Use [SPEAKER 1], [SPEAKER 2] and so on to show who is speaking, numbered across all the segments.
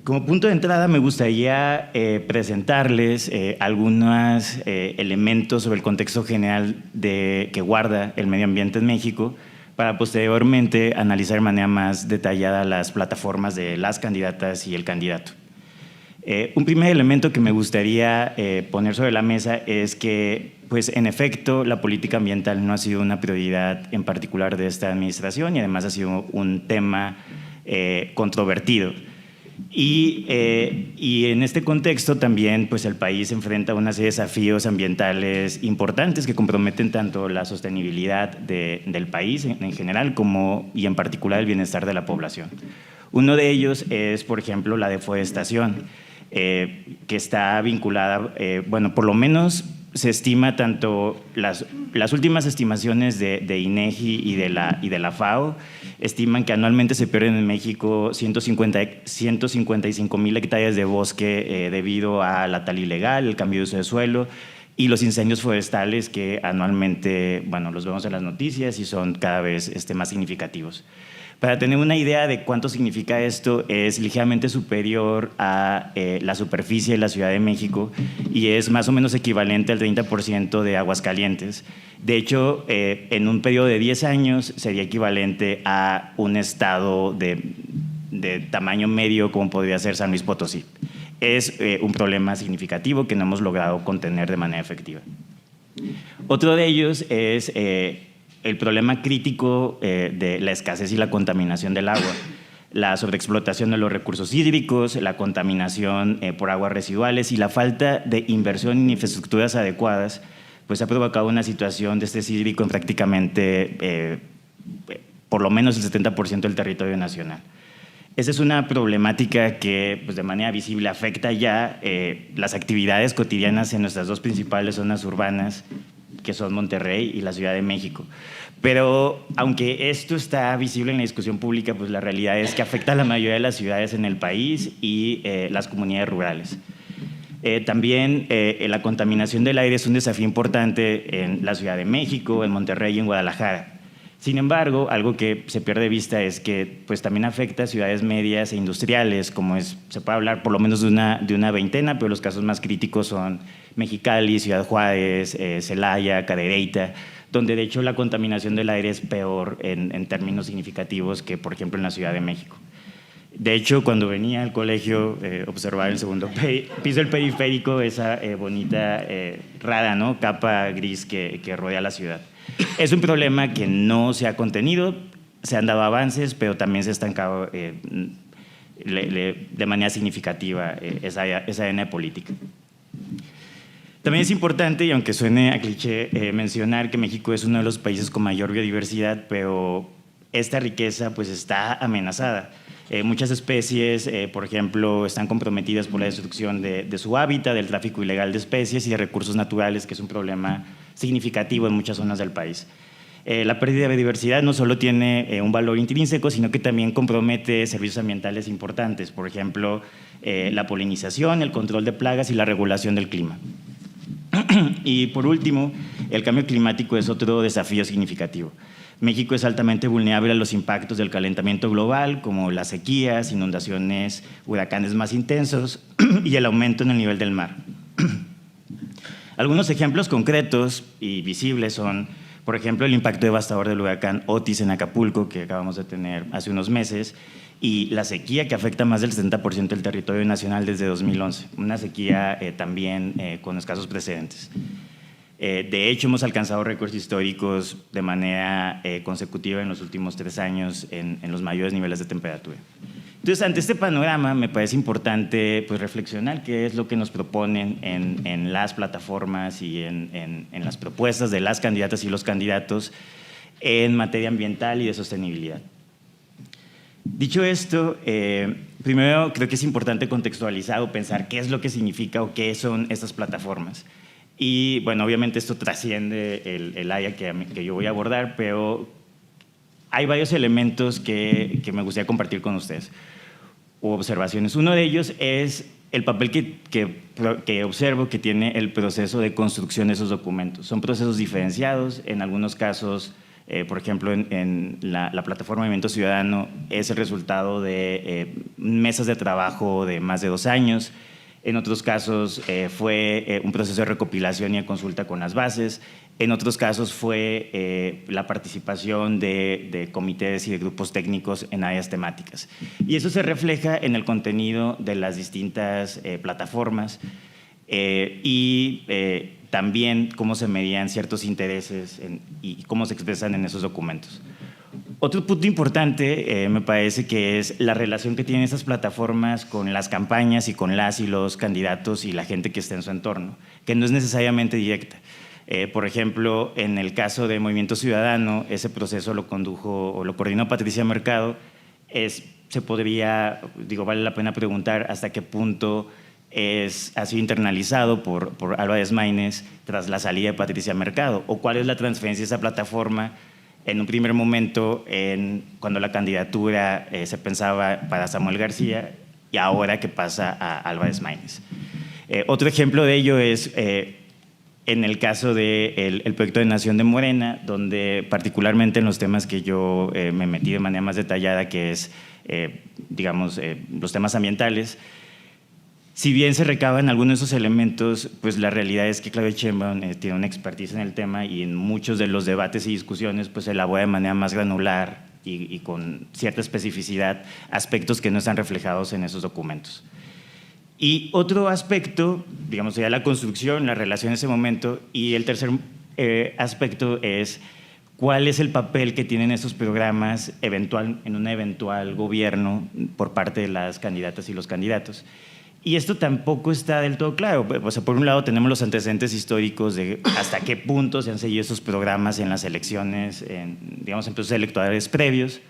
[SPEAKER 1] Como punto de entrada me gustaría presentarles algunos elementos sobre el contexto general que guarda el medio ambiente en México, para posteriormente analizar de manera más detallada las plataformas de las candidatas y el candidato. Un primer elemento que me gustaría poner sobre la mesa es que, pues, en efecto, la política ambiental no ha sido una prioridad en particular de esta administración y además ha sido un tema controvertido. Y en este contexto también, pues, el país enfrenta una serie de desafíos ambientales importantes que comprometen tanto la sostenibilidad del país en general como, y en particular, el bienestar de la población. Uno de ellos es, por ejemplo, la deforestación, que está vinculada, bueno, por lo menos se estima tanto las últimas estimaciones de INEGI y de la FAO estiman que anualmente se pierden en México 155,000 hectáreas de bosque debido a la tala ilegal, el cambio de uso de suelo y los incendios forestales que anualmente, bueno, los vemos en las noticias y son cada vez más significativos. Para tener una idea de cuánto significa esto, es ligeramente superior a la superficie de la Ciudad de México y es más o menos equivalente al 30% de Aguascalientes. De hecho, en un periodo de 10 años sería equivalente a un estado de tamaño medio como podría ser San Luis Potosí. Es un problema significativo que no hemos logrado contener de manera efectiva. Otro de ellos es el problema crítico de la escasez y la contaminación del agua, la sobreexplotación de los recursos hídricos, la contaminación por aguas residuales y la falta de inversión en infraestructuras adecuadas, pues ha provocado una situación de estrés hídrico en prácticamente por lo menos el 70% del territorio nacional. Esa es una problemática que, pues, de manera visible afecta ya las actividades cotidianas en nuestras dos principales zonas urbanas, que son Monterrey y la Ciudad de México. Pero aunque esto está visible en la discusión pública, pues la realidad es que afecta a la mayoría de las ciudades en el país y las comunidades rurales. También la contaminación del aire es un desafío importante en la Ciudad de México, en Monterrey y en Guadalajara. Sin embargo, algo que se pierde de vista es que, pues, también afecta a ciudades medias e industriales, como se puede hablar por lo menos de una veintena, pero los casos más críticos son Mexicali, Ciudad Juárez, Celaya, Cadereyta, donde de hecho la contaminación del aire es peor en términos significativos que, por ejemplo, en la Ciudad de México. De hecho, cuando venía al colegio, observar el segundo piso del periférico, esa bonita, rara, ¿no?, capa gris que rodea la ciudad. Es un problema que no se ha contenido, se han dado avances, pero también se ha estancado de manera significativa esa arena política. También es importante, y aunque suene a cliché, mencionar que México es uno de los países con mayor biodiversidad, pero esta riqueza, pues, está amenazada. Muchas especies, por ejemplo, están comprometidas por la destrucción de su hábitat, del tráfico ilegal de especies y de recursos naturales, que es un problema significativo en muchas zonas del país. La pérdida de biodiversidad no solo tiene un valor intrínseco, sino que también compromete servicios ambientales importantes, por ejemplo, la polinización, el control de plagas y la regulación del clima. Y por último, el cambio climático es otro desafío significativo. México es altamente vulnerable a los impactos del calentamiento global, como las sequías, inundaciones, huracanes más intensos y el aumento en el nivel del mar. Algunos ejemplos concretos y visibles son, por ejemplo, el impacto devastador del huracán Otis en Acapulco, que acabamos de tener hace unos meses, y la sequía que afecta más del 70% del territorio nacional desde 2011, una sequía también con escasos precedentes. De hecho, hemos alcanzado récords históricos de manera consecutiva en los últimos 3 años en los mayores niveles de temperatura. Entonces, ante este panorama, me parece importante, pues, reflexionar qué es lo que nos proponen en las plataformas y en las propuestas de las candidatas y los candidatos en materia ambiental y de sostenibilidad. Dicho esto, primero creo que es importante contextualizar o pensar qué es lo que significa o qué son estas plataformas. Y bueno, obviamente esto trasciende el área que yo voy a abordar, pero hay varios elementos que me gustaría compartir con ustedes, u observaciones. Uno de ellos es el papel que observo que tiene el proceso de construcción de esos documentos. Son procesos diferenciados, en algunos casos Por ejemplo, en la plataforma Movimiento Ciudadano es el resultado de mesas de trabajo de más de 2 años. En otros casos fue un proceso de recopilación y de consulta con las bases. En otros casos fue la participación de comités y de grupos técnicos en áreas temáticas. Y eso se refleja en el contenido de las distintas plataformas y también cómo se medían ciertos intereses y cómo se expresan en esos documentos. Otro punto importante me parece que es la relación que tienen estas plataformas con las campañas y con las y los candidatos y la gente que está en su entorno, que no es necesariamente directa. Por ejemplo, en el caso de Movimiento Ciudadano, ese proceso lo condujo o lo coordinó Patricia Mercado. Se podría, vale la pena preguntar hasta qué punto ha sido internalizado por Álvarez Maínez tras la salida de Patricia Mercado, o cuál es la transferencia de esa plataforma en un primer momento cuando la candidatura se pensaba para Samuel García y ahora que pasa a Álvarez Maínez. Otro ejemplo de ello es en el caso del proyecto de Nación de Morena, donde particularmente en los temas que yo me metí de manera más detallada, que es, los temas ambientales, si bien se recaban algunos de esos elementos, pues la realidad es que Claudia Sheinbaum tiene una expertise en el tema y en muchos de los debates y discusiones pues elabora de manera más granular y con cierta especificidad aspectos que no están reflejados en esos documentos. Y otro aspecto, sería la construcción, la relación en ese momento, y el tercer aspecto es cuál es el papel que tienen esos programas en un eventual gobierno por parte de las candidatas y los candidatos. Y esto tampoco está del todo claro. O sea, por un lado tenemos los antecedentes históricos de hasta qué punto se han seguido esos programas en las elecciones, en procesos electorales previos.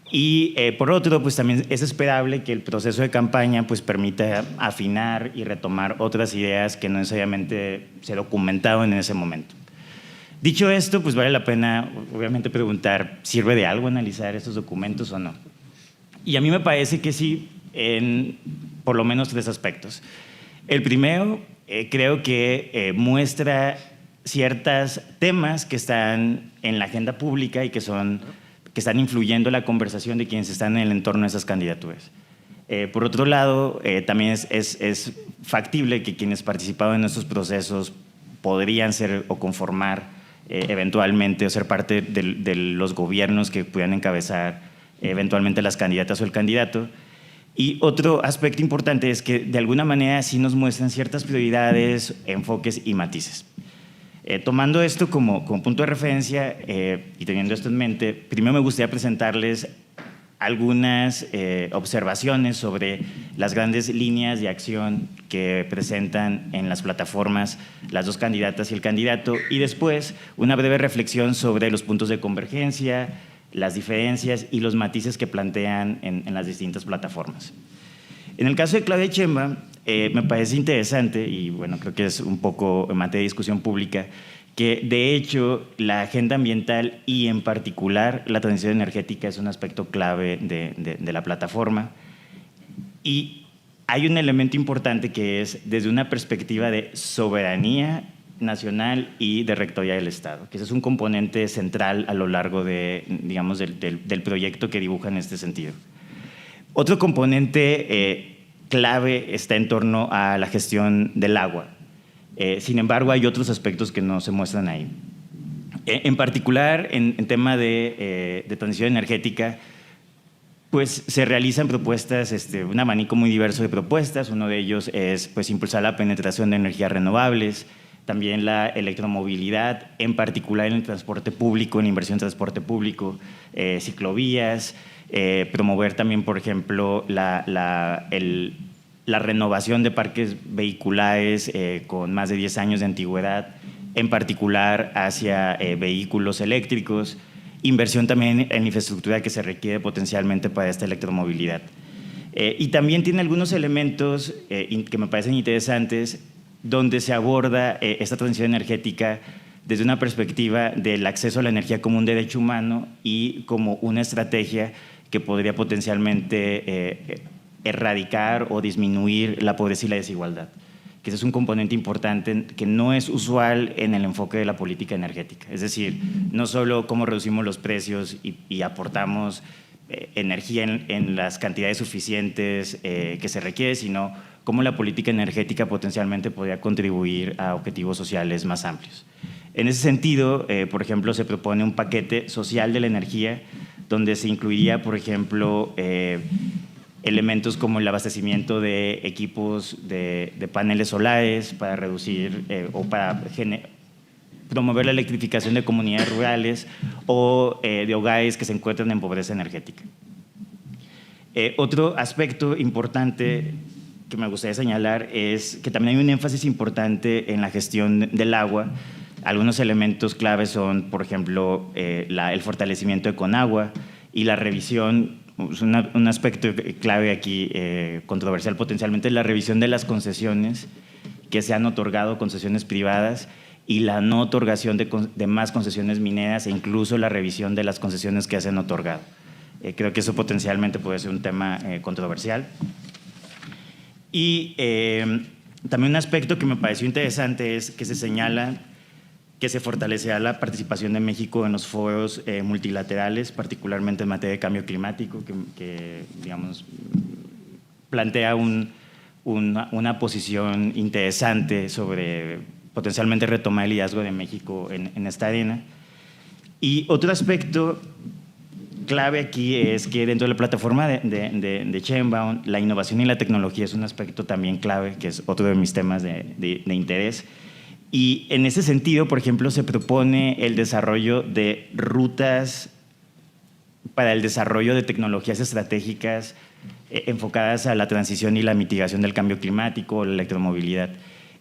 [SPEAKER 1] Y por otro, pues también es esperable que el proceso de campaña pues permita afinar y retomar otras ideas que no necesariamente se documentaron en ese momento. Dicho esto, pues vale la pena obviamente preguntar, ¿sirve de algo analizar estos documentos o no? Y a mí me parece que sí, en por lo menos 3 aspectos. El primero, creo que muestra ciertos temas que están en la agenda pública y que están influyendo la conversación de quienes están en el entorno de esas candidaturas. Por otro lado, también es factible que quienes participaron en estos procesos podrían ser o conformar eventualmente o ser parte de los gobiernos que pudieran encabezar eventualmente las candidatas o el candidato. Y otro aspecto importante es que de alguna manera sí nos muestran ciertas prioridades, enfoques y matices. Tomando esto como punto de referencia y teniendo esto en mente, primero me gustaría presentarles algunas observaciones sobre las grandes líneas de acción que presentan en las plataformas las 2 candidatas y el candidato, y después una breve reflexión sobre los puntos de convergencia, las diferencias y los matices que plantean en las distintas plataformas. En el caso de Claudia Sheinbaum, me parece interesante, y bueno, creo que es un poco en materia de discusión pública, que de hecho la agenda ambiental y en particular la transición energética es un aspecto clave de la plataforma. Y hay un elemento importante que es desde una perspectiva de soberanía nacional y de rectoría del Estado, que ese es un componente central a lo largo del proyecto que dibuja en este sentido. Otro componente clave está en torno a la gestión del agua. Sin embargo, hay otros aspectos que no se muestran ahí. En particular, en tema de transición energética, pues se realizan propuestas, un abanico muy diverso de propuestas. Uno de ellos es pues, impulsar la penetración de energías renovables, también la electromovilidad, en particular en el transporte público, en inversión en transporte público, ciclovías, promover también, por ejemplo, la renovación de parques vehiculares con más de 10 años de antigüedad, en particular hacia vehículos eléctricos, inversión también en infraestructura que se requiere potencialmente para esta electromovilidad. Y también tiene algunos elementos que me parecen interesantes, donde se aborda esta transición energética desde una perspectiva del acceso a la energía como un derecho humano y como una estrategia que podría potencialmente erradicar o disminuir la pobreza y la desigualdad. que ese es un componente importante que no es usual en el enfoque de la política energética. Es decir, no solo cómo reducimos los precios y aportamos energía en las cantidades suficientes que se requiere, sino cómo la política energética potencialmente podría contribuir a objetivos sociales más amplios. En ese sentido, por ejemplo, se propone un paquete social de la energía donde se incluiría, por ejemplo, elementos como el abastecimiento de equipos de paneles solares para reducir o para promover la electrificación de comunidades rurales o de hogares que se encuentran en pobreza energética. Otro aspecto importante que me gustaría señalar es que también hay un énfasis importante en la gestión del agua. Algunos elementos claves son, por ejemplo, el fortalecimiento de Conagua y la revisión. Un aspecto clave aquí, controversial potencialmente, es la revisión de las concesiones que se han otorgado, concesiones privadas, y la no otorgación de más concesiones mineras, e incluso la revisión de las concesiones que se han otorgado. Creo que eso potencialmente puede ser un tema controversial. Y también un aspecto que me pareció interesante es que se señala que se fortalecerá la participación de México en los foros multilaterales, particularmente en materia de cambio climático, que digamos, plantea una posición interesante sobre potencialmente retomar el liderazgo de México en esta arena. Y otro aspecto clave aquí es que dentro de la plataforma de Sheinbaum, la innovación y la tecnología es un aspecto también clave, que es otro de mis temas de interés. Y en ese sentido, por ejemplo, se propone el desarrollo de rutas para el desarrollo de tecnologías estratégicas enfocadas a la transición y la mitigación del cambio climático, la electromovilidad.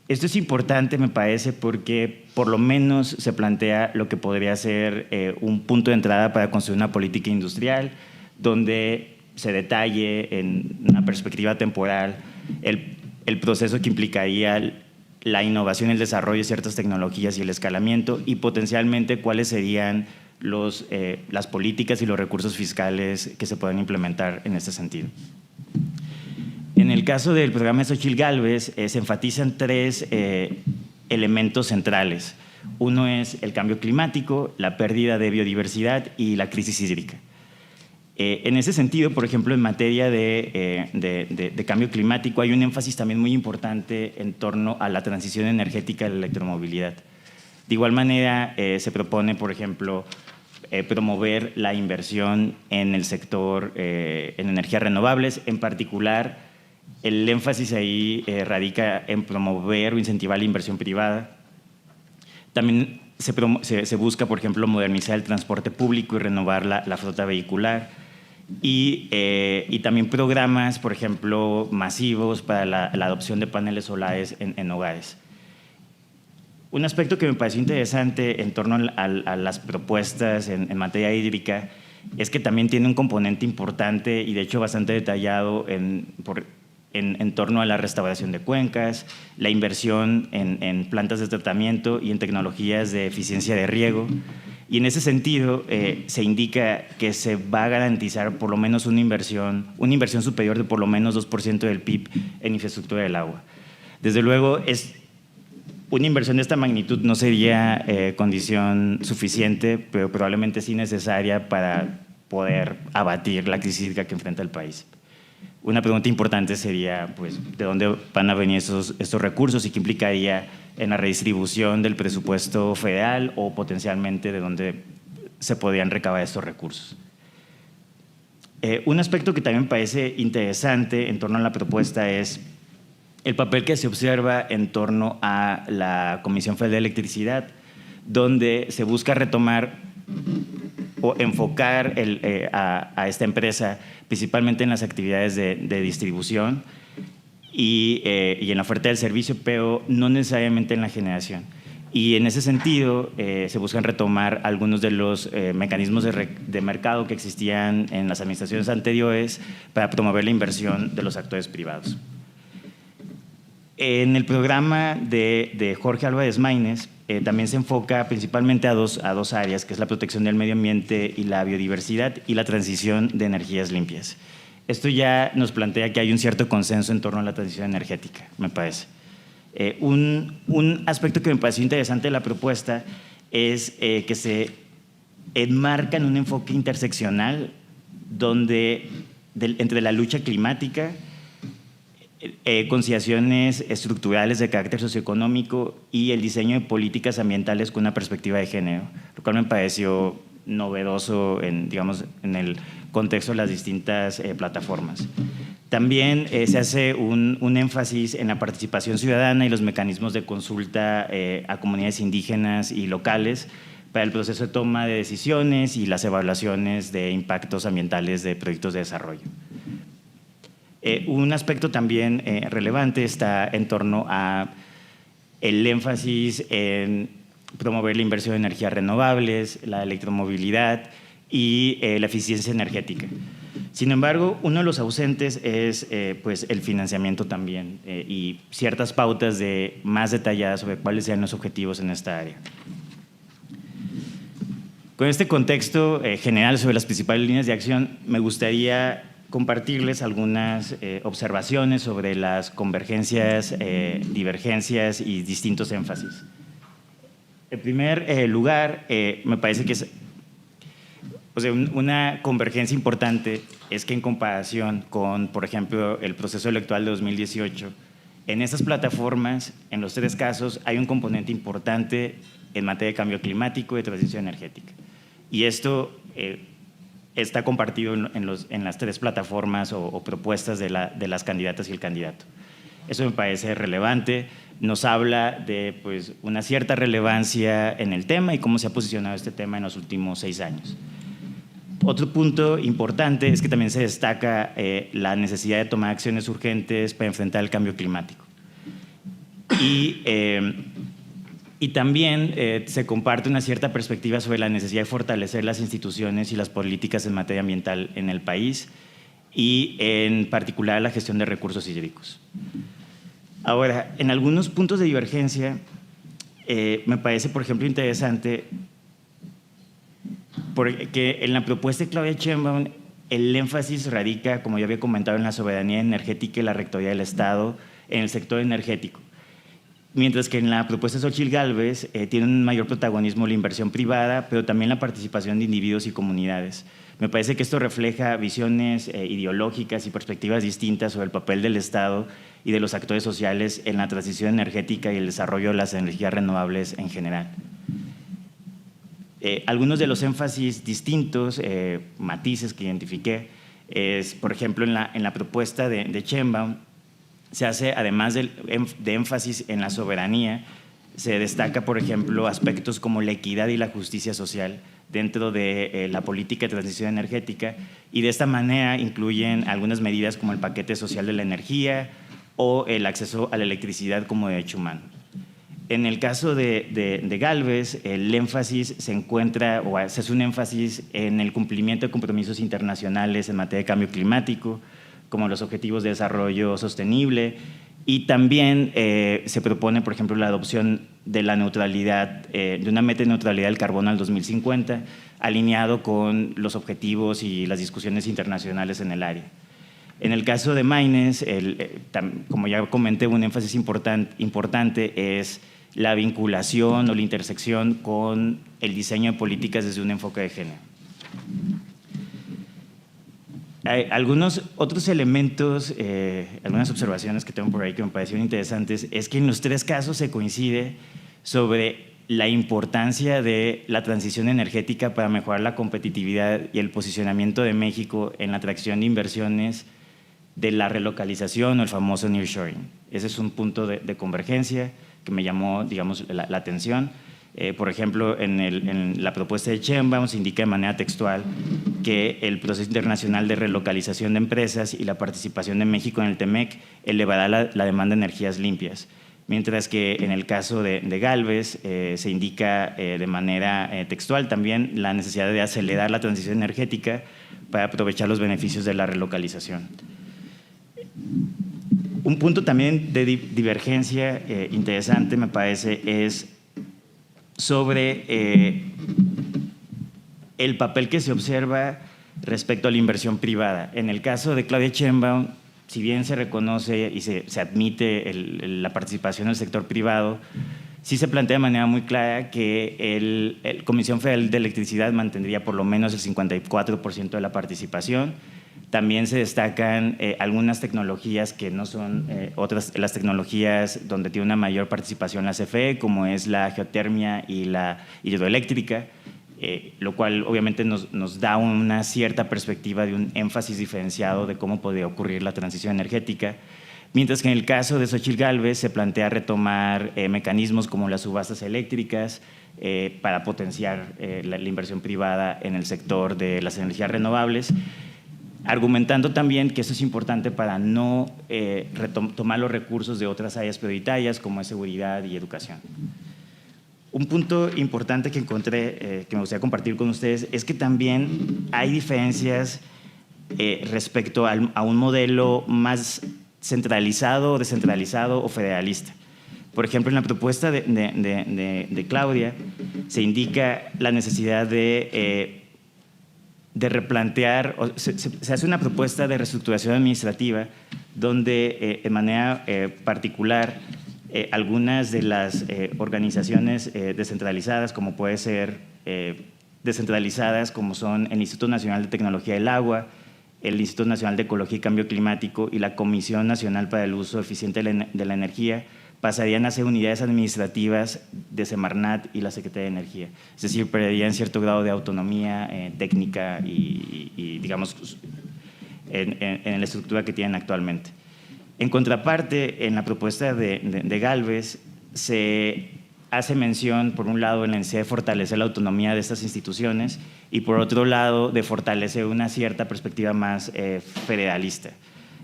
[SPEAKER 1] Esto es importante, me parece, porque por lo menos se plantea lo que podría ser un punto de entrada para construir una política industrial donde se detalle en una perspectiva temporal el proceso que implicaría la innovación, el desarrollo de ciertas tecnologías y el escalamiento, y potencialmente cuáles serían las políticas y los recursos fiscales que se pueden implementar en este sentido. En el caso del programa de Xóchitl Gálvez, se enfatizan tres elementos centrales. Uno es el cambio climático, la pérdida de biodiversidad y la crisis hídrica. En ese sentido, por ejemplo, en materia de cambio climático, hay un énfasis también muy importante en torno a la transición energética de la electromovilidad. De igual manera, se propone, por ejemplo, promover la inversión en el sector en energías renovables. En particular, el énfasis ahí radica en promover o incentivar la inversión privada. También se busca, por ejemplo, modernizar el transporte público y renovar la flota vehicular. Y también programas, por ejemplo, masivos para la adopción de paneles solares en hogares. Un aspecto que me pareció interesante en torno a las propuestas en materia hídrica es que también tiene un componente importante y de hecho bastante detallado en torno a la restauración de cuencas, la inversión en plantas de tratamiento y en tecnologías de eficiencia de riego. Y en ese sentido, se indica que se va a garantizar por lo menos una inversión superior de por lo menos 2% del PIB en infraestructura del agua. Desde luego, una inversión de esta magnitud no sería condición suficiente, pero probablemente sí necesaria para poder abatir la crisis hídrica que enfrenta el país. Una pregunta importante sería, pues, ¿de dónde van a venir estos recursos y qué implicaría en la redistribución del presupuesto federal o potencialmente de dónde se podrían recabar estos recursos? Un aspecto que también parece interesante en torno a la propuesta es el papel que se observa en torno a la Comisión Federal de Electricidad, donde se busca retomar o enfocar a esta empresa principalmente en las actividades de distribución y en la oferta del servicio, pero no necesariamente en la generación. Y en ese sentido se buscan retomar algunos de los mecanismos de mercado que existían en las administraciones anteriores para promover la inversión de los actores privados. En el programa de Jorge Álvarez Maínez también se enfoca principalmente a dos áreas, que es la protección del medio ambiente y la biodiversidad y la transición de energías limpias. Esto ya nos plantea que hay un cierto consenso en torno a la transición energética, me parece. Un aspecto que me pareció interesante de la propuesta es que se enmarca en un enfoque interseccional entre la lucha climática, conciliaciones estructurales de carácter socioeconómico y el diseño de políticas ambientales con una perspectiva de género, lo cual me pareció novedoso digamos, en el contexto de las distintas plataformas. También se hace un énfasis en la participación ciudadana y los mecanismos de consulta a comunidades indígenas y locales para el proceso de toma de decisiones y las evaluaciones de impactos ambientales de proyectos de desarrollo. Un aspecto también relevante está en torno a el énfasis en promover la inversión en energías renovables, la electromovilidad y la eficiencia energética. Sin embargo, uno de los ausentes es pues el financiamiento también y ciertas pautas más detalladas sobre cuáles sean los objetivos en esta área. Con este contexto general sobre las principales líneas de acción, me gustaría compartirles algunas observaciones sobre las convergencias, divergencias y distintos énfasis. En primer lugar, me parece que una convergencia importante es que en comparación con, por ejemplo, el proceso electoral de 2018, en estas plataformas, en los tres casos, hay un componente importante en materia de cambio climático y de transición energética. Y esto está compartido en las tres plataformas o propuestas de las candidatas y el candidato. Eso me parece relevante, nos habla de pues, una cierta relevancia en el tema y cómo se ha posicionado este tema en los últimos 6 años. Otro punto importante es que también se destaca la necesidad de tomar acciones urgentes para enfrentar el cambio climático. Y también se comparte una cierta perspectiva sobre la necesidad de fortalecer las instituciones y las políticas en materia ambiental en el país y en particular la gestión de recursos hídricos. Ahora, en algunos puntos de divergencia me parece, por ejemplo, interesante porque en la propuesta de Claudia Sheinbaum el énfasis radica, como ya había comentado, en la soberanía energética y la rectoría del Estado en el sector energético. Mientras que en la propuesta de Xóchitl Gálvez tiene un mayor protagonismo la inversión privada, pero también la participación de individuos y comunidades. Me parece que esto refleja visiones ideológicas y perspectivas distintas sobre el papel del Estado y de los actores sociales en la transición energética y el desarrollo de las energías renovables en general. Algunos de los énfasis distintos, matices que identifiqué, es, por ejemplo, en la propuesta de Sheinbaum, se hace, además de énfasis en la soberanía, se destaca, por ejemplo, aspectos como la equidad y la justicia social dentro de la política de transición energética y de esta manera incluyen algunas medidas como el paquete social de la energía o el acceso a la electricidad como derecho humano. En el caso de Gálvez, el énfasis se encuentra o se hace un énfasis en el cumplimiento de compromisos internacionales en materia de cambio climático, como los Objetivos de Desarrollo Sostenible, y también se propone, por ejemplo, la adopción de la neutralidad, de una meta de neutralidad del carbono al 2050, alineado con los objetivos y las discusiones internacionales en el área. En el caso de Maynes, como ya comenté, un énfasis importante es la vinculación o la intersección con el diseño de políticas desde un enfoque de género. Hay algunos otros elementos, algunas observaciones que tengo por ahí que me parecieron interesantes, es que en los tres casos se coincide sobre la importancia de la transición energética para mejorar la competitividad y el posicionamiento de México en la atracción de inversiones de la relocalización o el famoso nearshoring. Ese es un punto de convergencia que me llamó, digamos, la atención. Por ejemplo, en la propuesta de Sheinbaum se indica de manera textual que el proceso internacional de relocalización de empresas y la participación de México en el TEMEC elevará la demanda de energías limpias, mientras que en el caso de Gálvez se indica de manera textual también la necesidad de acelerar la transición energética para aprovechar los beneficios de la relocalización. Un punto también de divergencia interesante, me parece, es sobre el papel que se observa respecto a la inversión privada. En el caso de Claudia Sheinbaum si bien se reconoce y se admite la participación del sector privado, sí se plantea de manera muy clara que la Comisión Federal de Electricidad mantendría por lo menos el 54% de la participación. También se destacan algunas tecnologías que no son las tecnologías donde tiene una mayor participación la CFE, como es la geotermia y la hidroeléctrica, lo cual obviamente nos da una cierta perspectiva de un énfasis diferenciado de cómo podría ocurrir la transición energética. Mientras que en el caso de Xóchitl Gálvez se plantea retomar mecanismos como las subastas eléctricas para potenciar la inversión privada en el sector de las energías renovables, argumentando también que eso es importante para no tomar los recursos de otras áreas prioritarias como es seguridad y educación. Un punto importante que encontré, que me gustaría compartir con ustedes, es que también hay diferencias respecto a un modelo más centralizado, descentralizado o federalista. Por ejemplo, en la propuesta de Claudia se indica la necesidad de replantear, se hace una propuesta de reestructuración administrativa donde de manera particular algunas de las organizaciones descentralizadas, como puede ser descentralizadas, como son el Instituto Nacional de Tecnología del Agua, el Instituto Nacional de Ecología y Cambio Climático y la Comisión Nacional para el Uso Eficiente de la Energía, pasarían a ser unidades administrativas de Semarnat y la Secretaría de Energía. Es decir, perderían cierto grado de autonomía técnica y digamos, en la estructura que tienen actualmente. En contraparte, en la propuesta de Gálvez se hace mención, por un lado, en la necesidad de fortalecer la autonomía de estas instituciones y, por otro lado, de fortalecer una cierta perspectiva más federalista.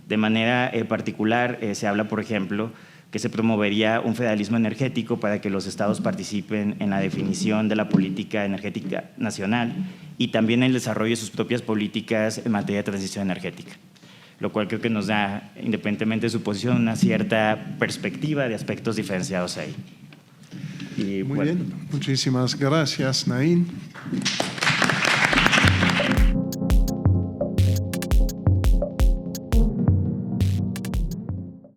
[SPEAKER 1] De manera particular, se habla, por ejemplo, que se promovería un federalismo energético para que los estados participen en la definición de la política energética nacional y también en el desarrollo de sus propias políticas en materia de transición energética, lo cual creo que nos da, independientemente de su posición, una cierta perspectiva de aspectos diferenciados ahí.
[SPEAKER 2] Muy bien, muchísimas gracias, Naín.